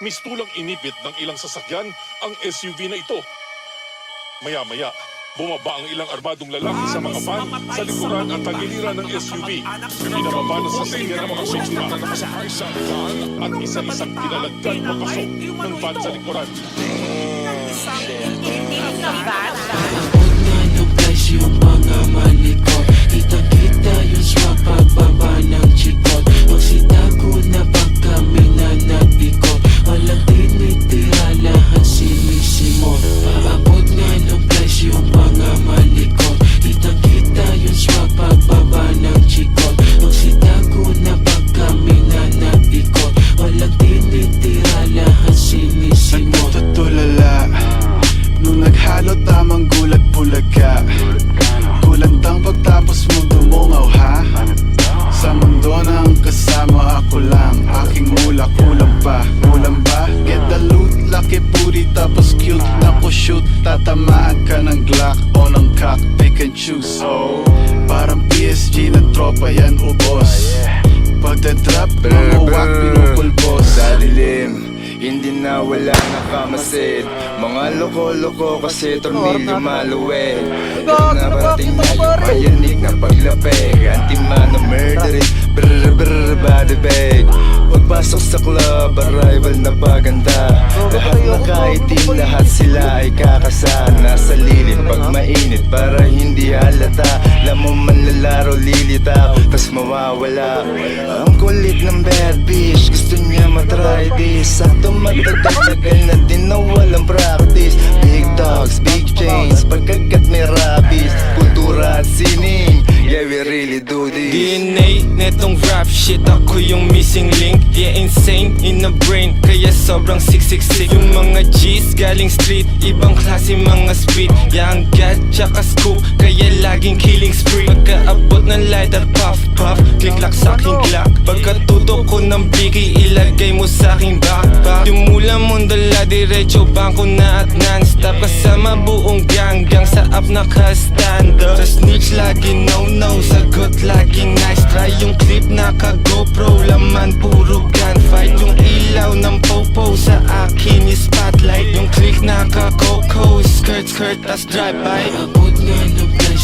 mistulang inipit ng ilang sasakyan ang SUV na ito. Maya-maya, bumaba ang ilang armadong lalaki sa mga van sa likuran at tagiliran ng SUV. Pinababa ng sasakyan ng mga biktima at isa-isang pinalagdan papasok ng van sa likuran. Yung mga malikot, kitang-kita yung swag pagbaba ng chikot. Magsitago na pag kami na nag-ikot, walang tinitira, lahat sinisimot. Paabot nga ng place yung mga malikot, kitang-kita yung swag pagbaba ng chikot. Magsitago na pag kami na nag-ikot, walang tinitira, lahat sinisimot. Nagtutulala nung naghalo tamang gulat bulaga. Kulantang pagtapos mo dumungaw ha. Sa mundo ng kasama ako lang. Aking mula kulang pa. Kulang ba? Get the loot, laki booty tapos cute. Naku shoot, tatamaan ka ng Glock o ng cock, pick and choose. Parang PSG na tropa yan ubos. Pagdadrop, mamuwak, pinupulbos. Sa dilim, hindi na wala nakamasid. Mga loko-loko kasi tornilyo maluwed. Ito na parating na yung mayanig na paglapeg. Anti-mano murderin, brr brr body bag. Pagpasok sa club, arrival na paganda. Lahat nakaitim, lahat sila ay kakasa. Nasa lilim pag mainit para hindi halata. Lamang manlalaro lilitaw, tas mawawala. Ang kulit ng bad bitch, gusto niya matry this. Sakto magdagdag-tagal na din na walang practice. Big dogs, big chains, pagkagat may rabies. Kultura at sining, yeah we really do this. DNA netong rap shit, ako yung missing link. Yeah, insane in the brain, kaya sobrang siksik-sik. Yung mga G's galing street, ibang klase mga speed. Yang gat tsaka scoop, kaya laging killing spree. Pagkaabot ng lighter, puff puff, click-lock sa aking Glock. Pagkatutok ko ng biki, ilagay mo sa aking backpack. Yung mula mong dala, diretso bangko na at non-stop. Kasama buong gang sa up nakastanda. Sa snitch lagi no-no, sagot lagi nice try. Yung clip naka-GoPro, laman puro gunfight. Yung ilaw ng popo sa akin is spotlight. Yung click naka-coco, skirt as drive-by. Paabot nga ng place